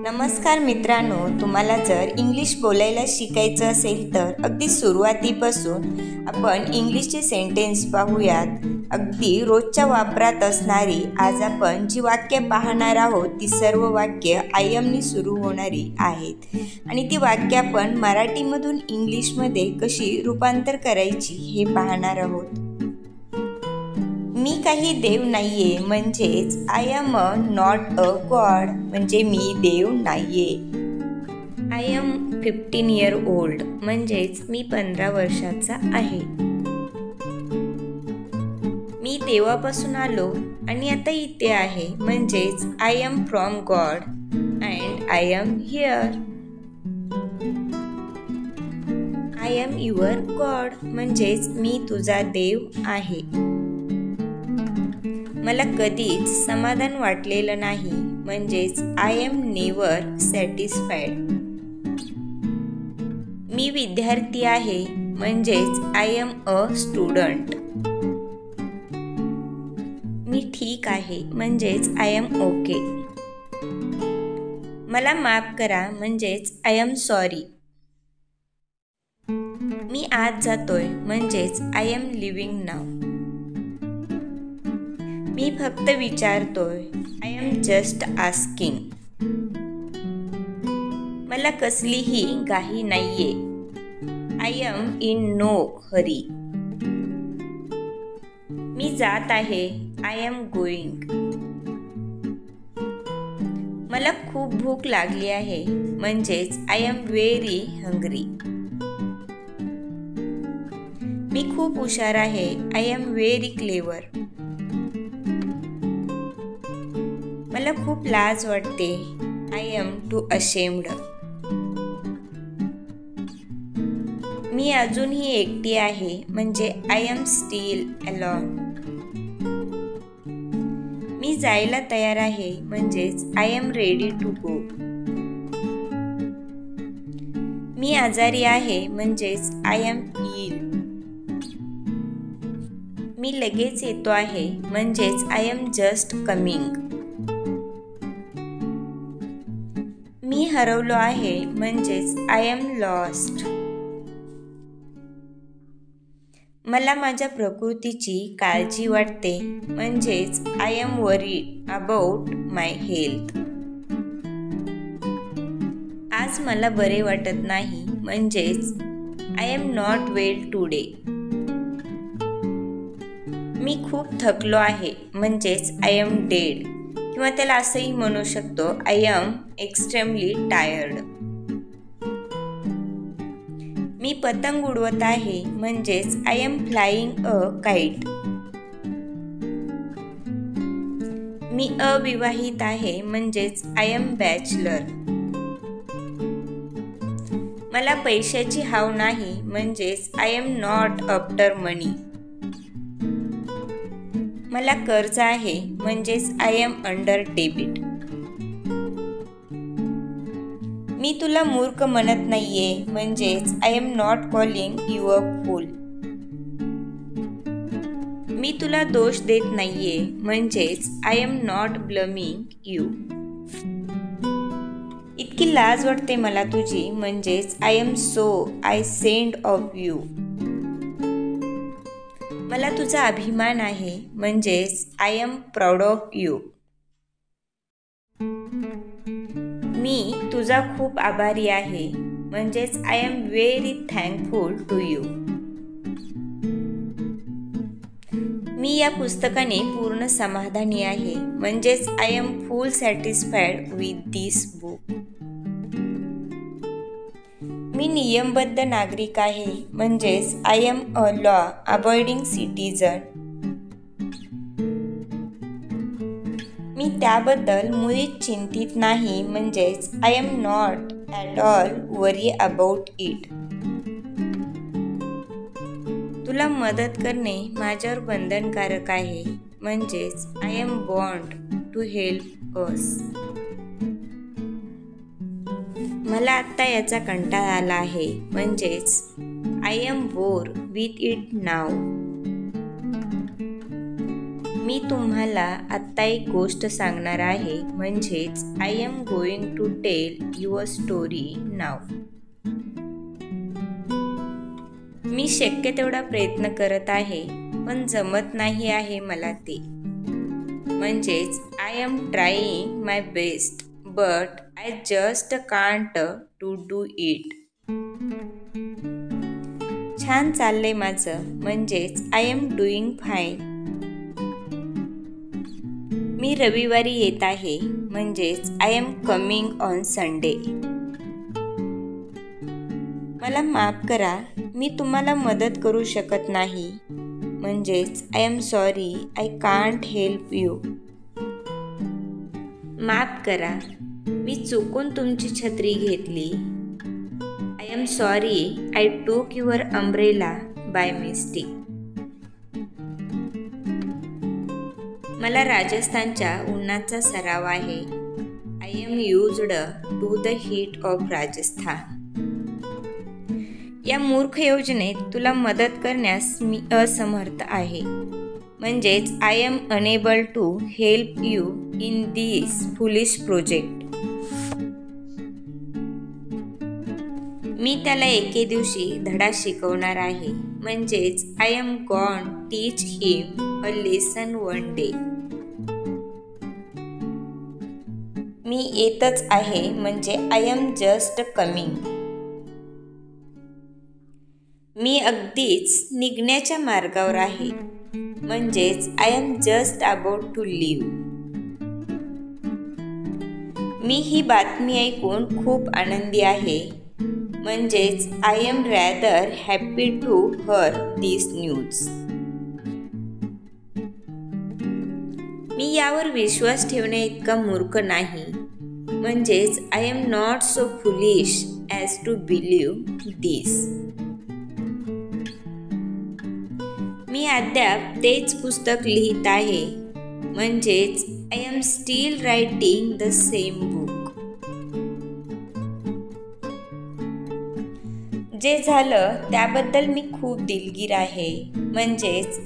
नमस्कार मित्रांनो, तुम्हाला जर इंग्लिश बोलायला शिकायचं असेल तर अगदी सुरुवातीपासून आपण इंग्लिशचे सेंटेन्स पाहूयात. अगदी रोजच्या वापरात असणारी आज आपण जी वाक्य पाहणार आहोत ती सर्व वाक्य आय एमनी सुरू होणारी आहेत आणि ती वाक्य आपण मराठीमधून इंग्लिशमध्ये कशी रूपांतर करायची हे पाहणार आहोत. मी काही देव नाहीये म्हणजेच I am not a God म्हणजे मी देव नाहीये. आय एम 15 year old म्हणजेच मी 15 वर्षाचा आहे. मी देवापासून आलो आणि आता इथे आहे म्हणजेच I am from God and I am here. I am your God म्हणजेच मी तुझा देव आहे. मला कधीच समाधान वाटलेलं नाही म्हणजेच आय एम नेव्हर सॅटिस्फाईड. मी विद्यार्थी आहे म्हणजेच आय एम अ स्टुडंट. मी ठीक आहे म्हणजेच आय एम ओके. मला माफ करा म्हणजेच आय एम सॉरी. मी आज जातोय म्हणजेच आय एम लिव्हिंग नाव. मी फक्त विचारतोय आय एम जस्ट आस्किंग. मला कसलीही घाई नाहीये I am in no hurry. मी जात आहे आय एम गोईंग. मला खूप भूक लागली आहे म्हणजेच आय एम व्हेरी हंग्री. मी खूप हुशार आहे आय एम व्हेरी क्लेवर. मला खूप लाज वाटते आय एम टू अशेम्ड. मी अजूनही एकटी आहे म्हणजे आय एम स्टील अलोन. मी जायला तयार आहे म्हणजेच I am ready to go. मी आजारी आहे म्हणजेच आय एम इल. मी लगेच येतो आहे म्हणजेच आय एम जस्ट कमिंग. मी हरवलो आहे म्हणजेच आय एम लॉस्ट. मला माझ्या प्रकृतीची काळजी वाटते म्हणजेच I am worried about my health. आज मला बरे वाटत नाही म्हणजेच I am not well today. मी खूप थकलो आहे म्हणजेच आय एम डेड किंवा त्याला असंही म्हणू शकतो आय एम एक्स्ट्रीमली टायर्ड. मी पतंग उडवत आहे म्हणजेच I am flying a kite. मी अविवाहित आहे म्हणजेच आय एम बॅचलर. मला पैशाची हाव नाही म्हणजेच I am not after money. मला कर्ज आहे म्हणजेच आय एम अंडर डेबिट. मी तुला मूर्ख म्हणत नाहीये म्हणजेच I am not calling you a fool. मी तुला दोष देत नाहीये म्हणजेच I am not blaming you. इतकी लाज वाटते मला तुझी म्हणजेच I am so ashamed of you. मला तुझा अभिमान आहे म्हणजेच I am proud of you. मी तुझा खूप आभारी आहे म्हणजेच I am very thankful to you. मी या पुस्तकाने पूर्ण समाधानी आहे म्हणजेच I am full satisfied with this book. मी नियमबद्ध नागरिक आहे म्हणजेच I am a law abiding citizen. मी त्याबद्दल मुळीच चिंतित नाही म्हणजेच I am not at all worry about it. तुला मदत करणे माझ्यावर बंधनकारक आहे म्हणजेच I am bound to help us. मला आत्ता याचा कंटाळा आला आहे म्हणजेच I am bore with it नाव. मी तुम्हाला आत्ता एक गोष्ट सांगणार आहे, म्हणजेच I am going to tell your story नाव. मी शक्य तेवढा प्रयत्न करत आहे, पण जमत नाही आहे मला ते. म्हणजेच I am trying my best but I just can't to do it. छान चाललंय माझं, म्हणजेच आय एम डुईंग फाईन. मी रविवारी येत आहे, म्हणजेच I am coming on Sunday. मला माफ करा, मी तुम्हाला मदत करू शकत नाही, म्हणजेच I am sorry I can't help you. माफ करा, मी चुकून तुमची छत्री घेतली. आय एम सॉरी आय टूक युअर अम्ब्रेला बाय मिस्टेक. मला राजस्थानच्या उन्हाचा सराव आहे. I M used to the heat of Rajasthan. या मूर्ख योजनेत तुला मदत करण्यास मी असमर्थ आहे, म्हणजेच I am unable to help you in this foolish project. मी त्याला एके दिवशी धडा शिकवणार आहे, म्हणजेच I M gone teach him a lesson one day. मी येतच आहे, म्हणजे आय एम जस्ट कमिंग. मी अगदीच निघण्याच्या मार्गावर आहे, म्हणजेच I am just about to leave. मी ही बातमी ऐकून खूप आनंदी आहे, म्हणजेच I M rather happy to her this news. मी यावर विश्वास ठेवण्या इतका मूर्ख नाही, म्हणजेच I am not so foolish as to believe this. मी अद्याप तेच पुस्तक लिहित आहे, म्हणजेच I am still writing the same book. जे झालं त्याबद्दल मी खूप दिलगीर आहे, म्हणजेच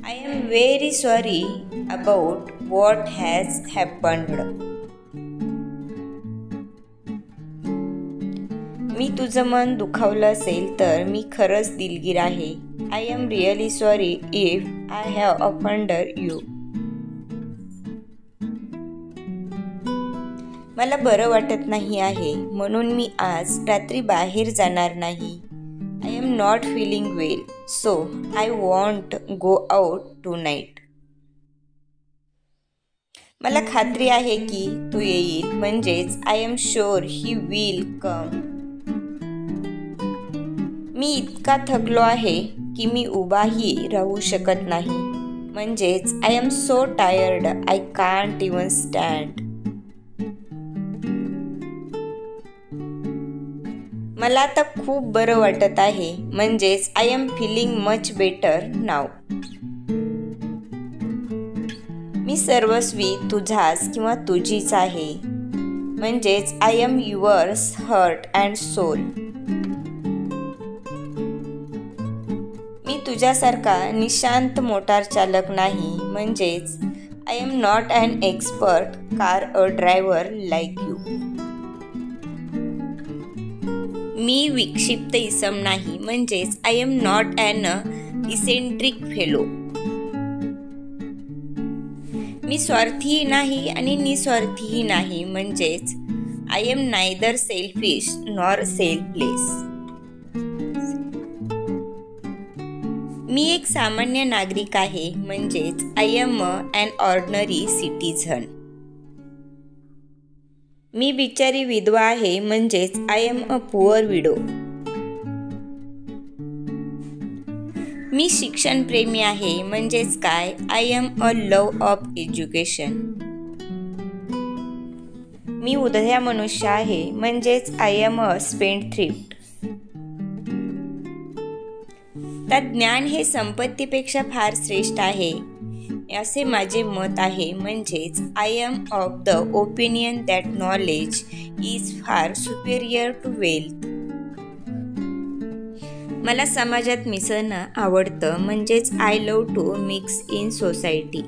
I am very sorry about what has happened. मी तुझं मन दुखावलं असेल तर मी खरंच दिलगीर आहे. I am really sorry if I have offended you. मला बरं वाटत नाही आहे, म्हणून मी आज रात्री बाहेर जाणार नाही. I am not feeling well, so I won't go out tonight. मला खात्री आहे की तू येईल, म्हणजेच I am sure he will come. मी इतका थकलो आहे की मी उभाही राहू शकत नाही, म्हणजेच I am so tired I can't even stand. मला आता खूप बरं वाटत आहे, म्हणजेच I am feeling much better now. मी सर्वस्वी तुझाच किंवा तुझीच आहे, म्हणजेच I am yours heart and soul. मी तुझ्यासारखा निशांत मोटार चालक नाही, म्हणजेच I am not an expert car a driver like you. मी विक्षिप्त इसम नाही, म्हणजेच I am not an eccentric fellow. मी स्वार्थीही नाही आणि निस्वार्थीही नाही, म्हणजेच I am neither selfish nor selfless. मी एक सामान्य नागरिक आहे, म्हणजेच I am an ordinary citizen. मी बिचारी विधवा आहे, म्हणजेच I am a poor widow. मी शिक्षणप्रेमी आहे, म्हणजेच काय I am a love of education. मी उधळ्या मनुष्य आहे, म्हणजेच आय एम अ स्पेंडथ्रिफ्ट. त्यात ज्ञान हे संपत्तीपेक्षा फार श्रेष्ठ आहे असे माझे मत आहे, म्हणजेच I am of the opinion that knowledge is far superior to wealth. मला समाजात मिसळणं आवडतं, म्हणजेच I love to mix in society.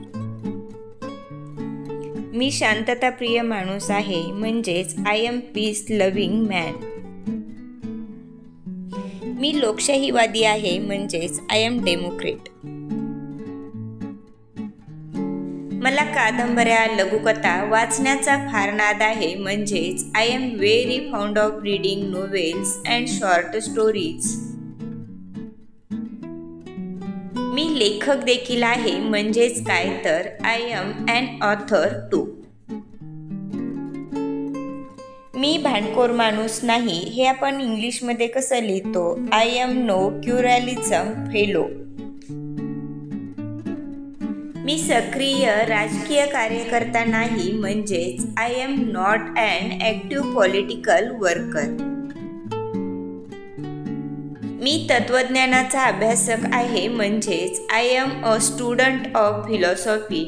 मी शांतताप्रिय माणूस आहे म्हणजेच I am peace loving man. मी लोकशाहीवादी आहे म्हणजेच आय एम डेमोक्रेट. मला कादंबऱ्या लघुकथा वाचण्याचा फार नाद आहे म्हणजेच I am very fond of reading novels and short stories. मी लेखक देखील आहे म्हणजेच काय तर I am an author too. मी भांडखोर माणूस नाही हे आपण इंग्लिशमध्ये कसं लिहितो? I am no quarrelsome fellow. मी सक्रिय राजकीय कार्यकर्ता नाही म्हणजेच I am not an active political worker. मी तत्त्वज्ञानाचा अभ्यासक आहे म्हणजेच I am a student of philosophy.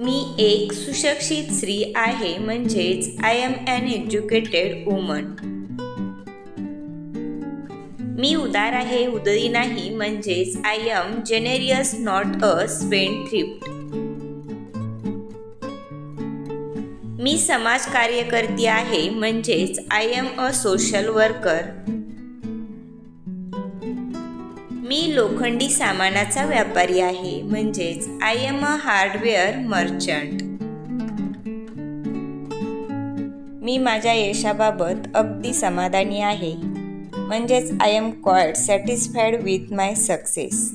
मी एक सुशिक्षित स्त्री आहे म्हणजेच I am an educated woman. मी उदार आहे उदयी नाही म्हणजेच I am generous not a spendthrift. मी समाज कार्यकर्ती आहे म्हणजेच I am a social worker. मी लोखंडी सामानाचा व्यापारी आहे म्हणजेच I am a hardware merchant. मी माझ्या यशाबाबत अगदी समाधानी आहे म्हणजेच I am quite satisfied with my success.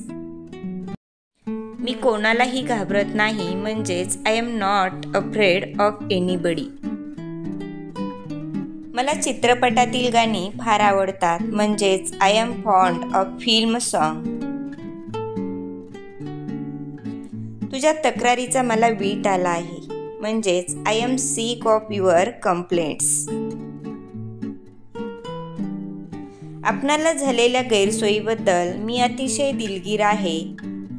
मी कोणालाही घाबरत नाही म्हणजेच I am not afraid of anybody. मला चित्रपटातील गाणी फार आवडतात म्हणजेच I M fond of film song. तुझ्या तक्रारीचा मला वीट आला आहे म्हणजेच I am sick of your complaints. आपणाला झालेल्या गैरसोयीबद्दल मी अतिशय दिलगीर आहे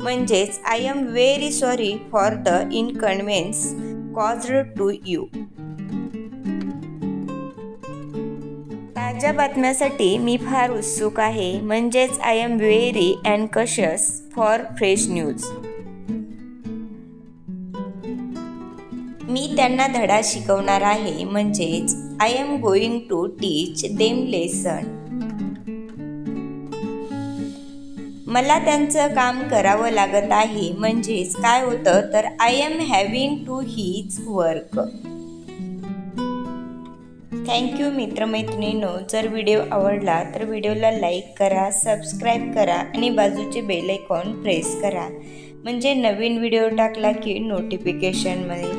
म्हणजेच I am very sorry for the inconvenience caused to you. ताज्या बातम्यासाठी मी फार उत्सुक आहे म्हणजेच I am very anxious for fresh news. मी त्यांना धडा शिकवणार आहे म्हणजेच I am going to teach them lesson. मला त्यांचं काम करावं लागत आहे म्हणजेच काय होतं तर I am having to his work. Thank you मित्रमैत्रिणींनो. जर व्हिडिओ आवडला तर व्हिडिओला लाईक करा, सबस्क्राईब करा आणि बाजूचे बेल आयकॉन प्रेस करा म्हणजे नवीन व्हिडिओ टाकला की नोटिफिकेशनमध्ये